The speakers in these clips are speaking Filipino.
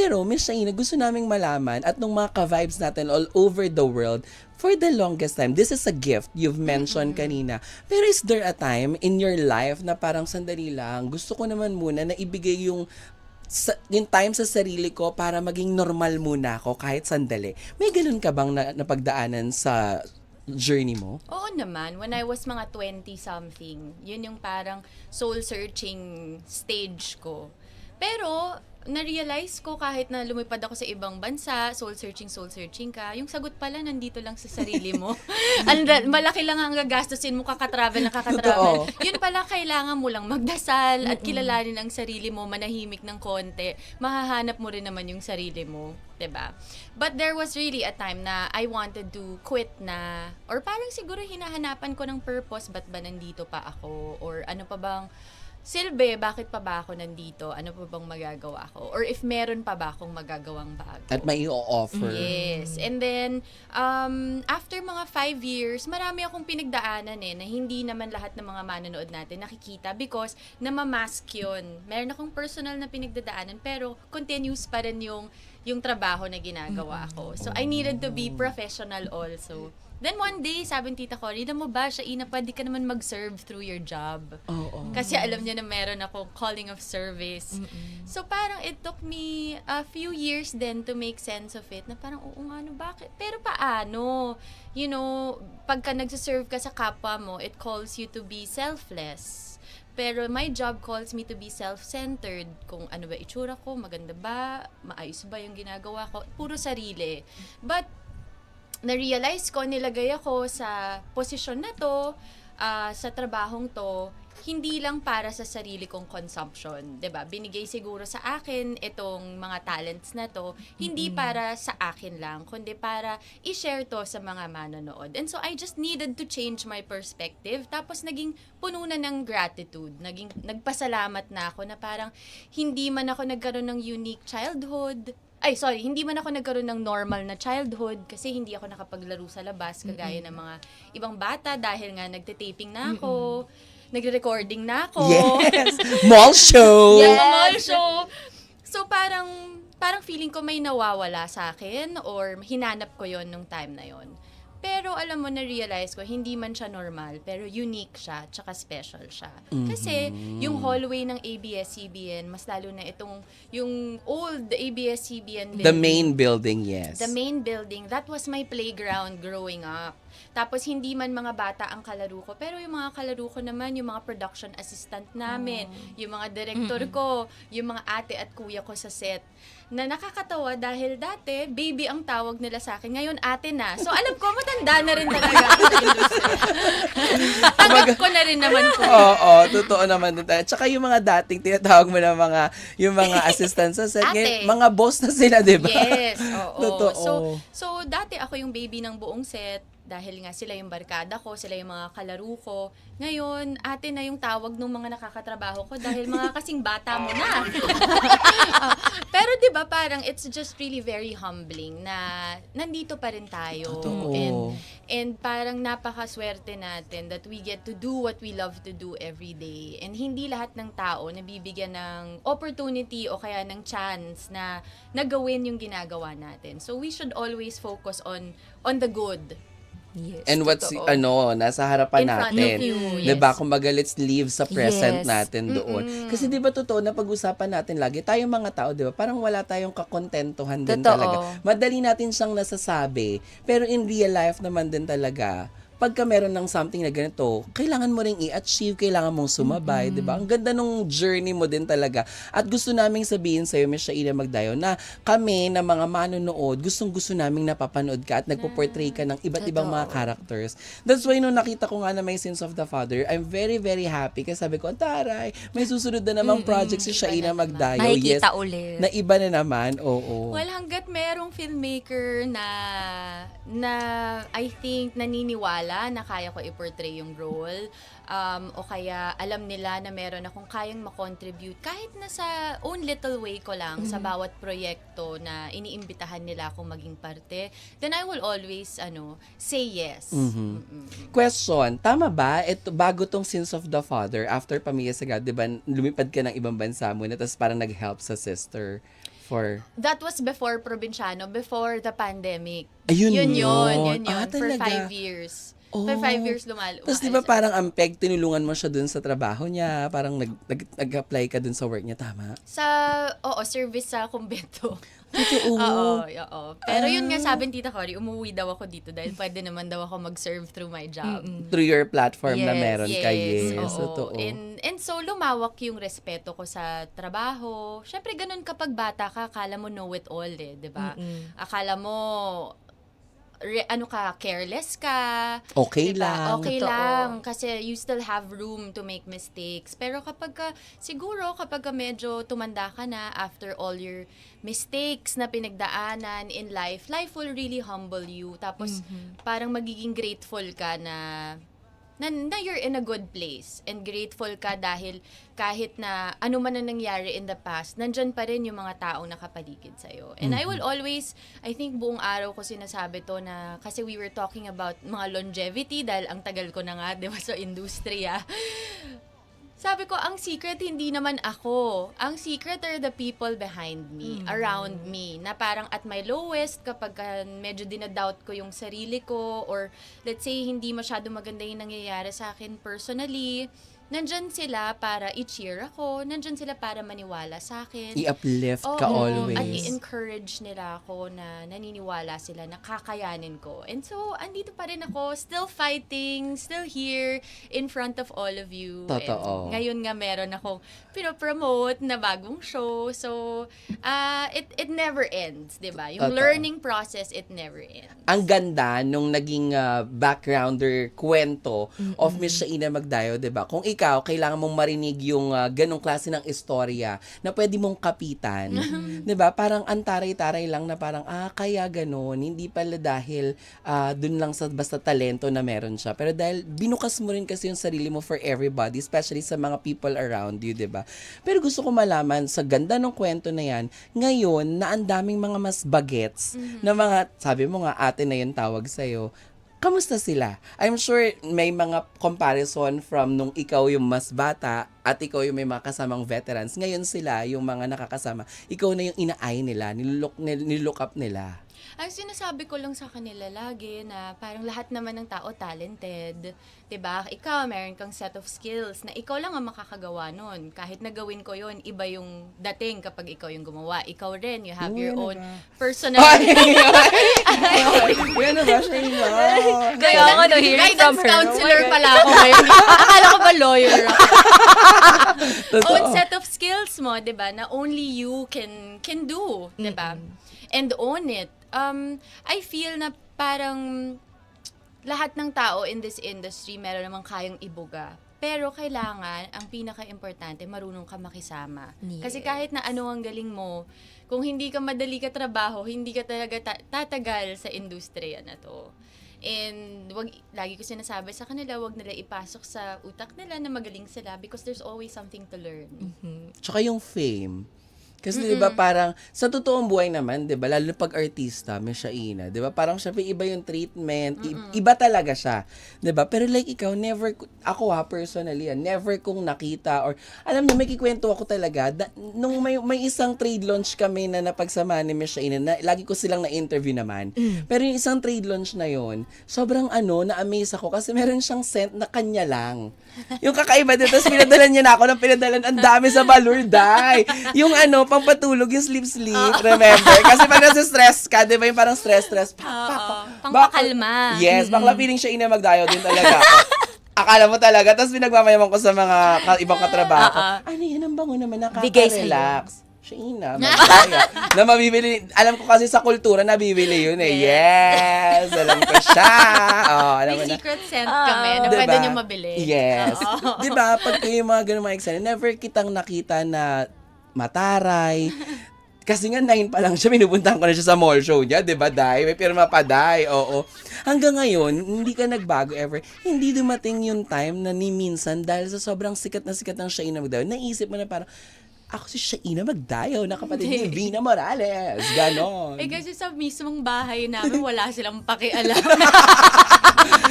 Pero, Miss Shaina, gusto naming malaman at nung mga ka-vibes natin all over the world, for the longest time, this is a gift you've mentioned kanina. Pero is there a time in your life na parang sandali lang, gusto ko naman muna na ibigay yung time sa sarili ko para maging normal muna ako kahit sandali. May ganun ka bang napagdaanan sa journey mo? Oo naman, when I was mga 20-something, yun yung parang soul-searching stage ko. Pero, na-realize ko kahit na lumipad ako sa ibang bansa, soul-searching ka, yung sagot pala nandito lang sa sarili mo. Malaki lang ang gagastusin mo kakatravel. Totoo. Yun pala, kailangan mo lang magdasal at kilalanin ang sarili mo, manahimik ng konti. Mahahanap mo rin naman yung sarili mo. 'Di ba? But there was really a time na I wanted to quit na, or parang siguro hinahanapan ko ng purpose, ba't ba nandito pa ako? Or ano pa bang silbi, bakit pa ba ako nandito? Ano pa bang magagawa ko? Or if meron pa ba akong magagawang bago? At may i-offer. Yes. And then, after mga 5 years, marami akong pinagdaanan na hindi naman lahat ng mga manonood natin nakikita because namamask yun. Meron akong personal na pinagdadaanan pero continuous pa rin yung trabaho na ginagawa ko. So, I needed to be professional also. Then one day, sabi ni Tita Cory, mo ba, Shaina, pwede ka naman mag-serve through your job. Oo. Kasi alam niya na meron akong calling of service. So parang it took me a few years then to make sense of it. Na parang, oo nga, no, bakit? Pero paano? You know, pagka nagsaserve ka sa kapwa mo, it calls you to be selfless. Pero my job calls me to be self-centered. Kung ano ba itsura ko, maganda ba, maayos ba yung ginagawa ko, puro sarili. But na-realize ko, nilagay ako sa posisyon na to, sa trabahong to, hindi lang para sa sarili kong consumption, 'di ba? Binigay siguro sa akin itong mga talents na to, hindi para sa akin lang, kundi para i-share to sa mga manonood. And so I just needed to change my perspective. Tapos naging puno na ng gratitude, nagpasalamat na ako na parang hindi man ako nagkaroon ng unique childhood. Hindi man ako nagkaroon ng normal na childhood kasi hindi ako nakapaglaro sa labas kagaya ng mga ibang bata dahil nga nagte-taping na ako, nagre-recording na ako. Yes! Mall show! Yes, mall show. So parang feeling ko may nawawala sa akin or hinanap ko yon nung time na yon. Pero alam mo, na-realize ko, hindi man siya normal, pero unique siya, tsaka special siya. Kasi yung hallway ng ABS-CBN, mas lalo na yung old ABS-CBN building. The main building, yes. The main building, that was my playground growing up. Tapos hindi man mga bata ang kalaro ko, pero yung mga kalaro ko naman, yung mga production assistant namin, yung mga director ko, yung mga ate at kuya ko sa set, na nakakatawa dahil dati, baby ang tawag nila sa akin, ngayon ate na. So alam ko, matanda na rin talaga ako sa industry. Tanggap ko na rin naman po. Oo, totoo naman din tayo. Tsaka yung mga dating tinatawag mo na yung mga assistant sa set, Ate. mga boss na sila, di ba? Yes, oo. Totoo. So dati ako yung baby ng buong set dahil nga sila yung barkada ko, sila yung mga kalaro ko. Ngayon, ate na yung tawag ng mga nakakatrabaho ko dahil mga kasing bata mo na. Pero 'di ba parang it's just really very humbling na nandito pa rin tayo. Totoo. And parang napakaswerte natin that we get to do what we love to do every day. And hindi lahat ng tao nabibigyan ng opportunity o kaya ng chance na nagawin yung ginagawa natin. So we should always focus on the good. Yes. And what's, Totoo. nasa harapan In front natin. of you, yes. Diba? Kumbaga, let's live sa present Yes. natin doon. Kasi diba totoo na pag-usapan natin lagi, tayong mga tao, diba? Parang wala tayong kakontentuhan din Totoo. talaga. Madali natin siyang nasasabi, pero in real life naman din talaga, pagka meron ng something na ganito, kailangan mo ring i-achieve, kailangan mong sumabay, di ba? Ang ganda nung journey mo din talaga. At gusto naming sabihin sa'yo, Miss Shaina Magdayo, na kami na mga manonood, gustong-gusto naming napapanood ka at nagpo-portray ka ng iba't ibang mga characters. That's why nung nakita ko nga na may Sins of the Father, I'm very, very happy kasi sabi ko, taray, may susunod na namang project si Shaina Magdayo. Makikita ulit. Na iba na naman, oo. Well, hanggat merong filmmaker na I think naniniwala na kaya ko i-portray yung role, o kaya alam nila na meron akong kayang makontribute kahit na sa own little way ko lang sa bawat proyekto na iniimbitahan nila akong maging parte, then I will always say yes. Question, tama ba? Ito, bago tong Sins of the Father, after Pamilya Sagad, di ba, lumipad ka ng ibang bansa muna, tapos parang nag-help sa sister For? That was before Provinciano, before the pandemic. Ayun Yun yun. For Talaga? 5 years. Oh. For 5 years Tapos di ba parang ang peg, tinulungan mo siya dun sa trabaho niya, parang nag-apply ka dun sa work niya, tama? Service sa kumbento. Totoo. Oo. Pero yun nga, sabi ni Tita Cory, umuwi daw ako dito dahil pwede naman daw ako mag-serve through my job. Through your platform na Yes, meron ka, yes. oo. Totoo. And so, lumawak yung respeto ko sa trabaho. Siyempre, ganun kapag bata ka, akala mo know it all di ba? Akala mo, careless ka. Okay diba? lang. Okay Totoo. lang. Kasi you still have room to make mistakes. Pero siguro kapag medyo tumanda ka na after all your mistakes na pinagdaanan in life will really humble you. Tapos parang magiging grateful ka na you're in a good place and grateful ka dahil kahit na ano man ang nangyari in the past, nandyan pa rin yung mga taong nakapaligid sa'yo. And I will always, I think buong araw ko sinasabi to na, kasi we were talking about mga longevity dahil ang tagal ko na nga, di ba, sa industriya. Sabi ko, ang secret hindi naman ako. Ang secret are the people behind me, around me, na parang at my lowest, kapag medyo dinadoubt ko yung sarili ko, or let's say, hindi masyado maganda yung nangyayari sa akin personally, nandyan sila para i-cheer ako, nandyan sila para maniwala sa akin. I-uplift ka Oo, always. At i-encourage nila ako na naniniwala sila na kakayanin ko. And so, andito pa rin ako, still fighting, still here, in front of all of you. Totoo. And ngayon nga meron akong pinopromote na bagong show. So, it never ends, di ba? Yung Totoo. learning process, it never ends. Ang ganda nung naging backgrounder kwento of Miss Shaina Magdayo, 'di ba? Kung ikaw kailangan mong marinig yung ganong klase ng istorya na pwede mong kapitan, 'di ba? Parang antaray-taray lang na parang kaya ganon, hindi pala dahil dun lang sa basta talento na meron siya, pero dahil binukas mo rin kasi yung sarili mo for everybody, especially sa mga people around you, 'di ba? Pero gusto ko malaman sa ganda ng kwento na yan, ngayon na ang daming mga mas bagets na mga, sabi mo nga ate na yun tawag sa'yo, kamusta sila? I'm sure may mga comparison from nung ikaw yung mas bata at ikaw yung may mga kasamang veterans. Ngayon sila yung mga nakakasama. Ikaw na yung inaay nila, nilook up nila. Ang sinasabi ko lang sa kanila lagi na parang lahat naman ng tao talented. 'Di ba? Ikaw, meron kang set of skills na ikaw lang ang makakagawa nun. Kahit na gawin ko yon, iba yung dating kapag ikaw yung gumawa. Ikaw rin, you have your own personal... Yan na ba siya Kaya ako hearing from Guidance her. counselor pala ako ngayon. Akala ko ba lawyer ako? Own set of skills mo, 'di ba? Na only you can do, 'di ba? And own it. I feel na parang lahat ng tao in this industry meron namang kayang ibuga. Pero kailangan, ang pinaka-importante, marunong ka makisama. Yes. Kasi kahit na ano ang galing mo, kung hindi ka madali ka trabaho, hindi ka talaga tatagal sa industriya na to. And lagi ko sinasabi sa kanila, wag nila ipasok sa utak nila na magaling sila because there's always something to learn. Tsaka yung fame. Kasi 'di ba parang sa totoong buhay naman, 'di ba, lalo pag artista, Miss Shaina, 'di ba? Parang syempre iba yung treatment, iba talaga siya, 'di ba? Pero like ikaw, ako personally, never kong nakita or alam niyo may kikwento ako talaga nung may isang trade launch kami na napagsama ni Miss Shaina, na lagi ko silang na-interview naman. Pero yung isang trade launch na yon, sobrang na-amaze ako kasi meron siyang scent na kanya lang. Yung kakaiba dito, tapos pinadala niya na ako ng pinadalan, ang dami sa Balurday. Yung pampatulog, yung sleep, remember? Kasi pag nasa-stress ka, di ba yung parang stress, Pangpakalma. Yes, bakla feeling siya Ina Magdayo din talaga ako. Akala mo talaga, tapos pinagmamayaman ko sa mga ibang katrabaho ko. Ano yan, ang bango naman, Bigay sa'yo. nakaka-relax. Shaina, Magdaya. Na mabibili, alam ko kasi sa kultura, nabibili yun eh. Yes, alam ko siya. Alam mo May na. secret scent kami na Diba? pwede nyo mabili. Yes. Di ba? Pag kayo yung mga ganun mga eksena, never kitang nakita na mataray. Kasi nga 9 pa lang siya, pinupuntahan ko na siya sa mall show niya, di ba, Day? May pirma pa, Day. Oo. Hanggang ngayon, hindi ka nagbago ever. Hindi dumating yung time na ni minsan, dahil sa sobrang sikat ng Shaina Magdayo, naisip mo na parang, ako si Shaina Magdayo, na kapatid ni Vina Morales. Ganon. Kasi sa mismong bahay namin, wala silang pakialam.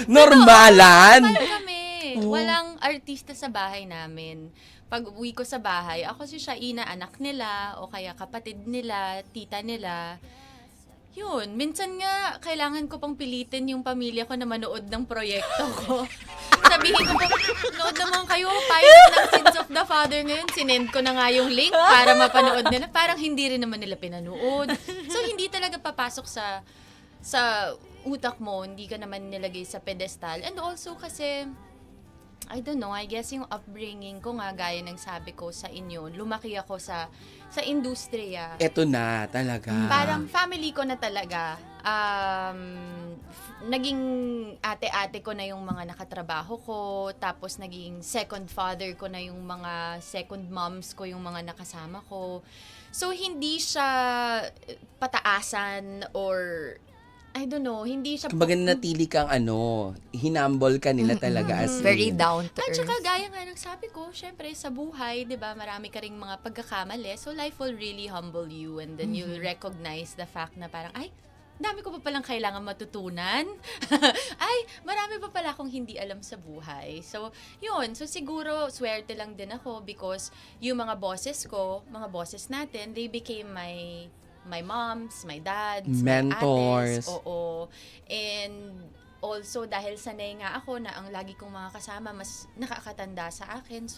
Normalan. Paano kami? Walang artista sa bahay namin. pag uwi ko sa bahay, ako si Shaina, anak nila, o kaya kapatid nila, tita nila. Yun, minsan nga, kailangan ko pang pilitin yung pamilya ko na manood ng proyekto ko. Sabihin ko po, nood naman kayo, pilot ng Sins of the Father ngayon, sinend ko na nga yung link para mapanood nila. Parang hindi rin naman nila pinanood. So, hindi talaga papasok sa utak mo, hindi ka naman nilagay sa pedestal. And also kasi, I don't know, I guess yung upbringing ko nga, gaya ng sabi ko sa inyo, lumaki ako sa industriya. Eto na, talaga. Parang family ko na talaga. Naging ate-ate ko na yung mga nakatrabaho ko, tapos naging second father ko na yung mga second moms ko, yung mga nakasama ko. So, hindi siya pataasan or I don't know, hindi siya Kumbaga natili kang hinumble ka nila talaga as Very in. down to At earth. saka gaya nga ng sabi ko, syempre sa buhay, 'di ba, marami ka ring mga pagkakamali. So life will really humble you and then you'll recognize the fact na parang ay, dami ko pa palang kailangan matutunan. Ay, marami pa pala akong hindi alam sa buhay. So, yun. So, siguro, swerte lang din ako because yung mga bosses ko, mga bosses natin, they became my moms, my dads, Mentors. my ates. Oo. And also, dahil sanay nga ako na ang lagi kong mga kasama mas nakakatanda sa akin. So,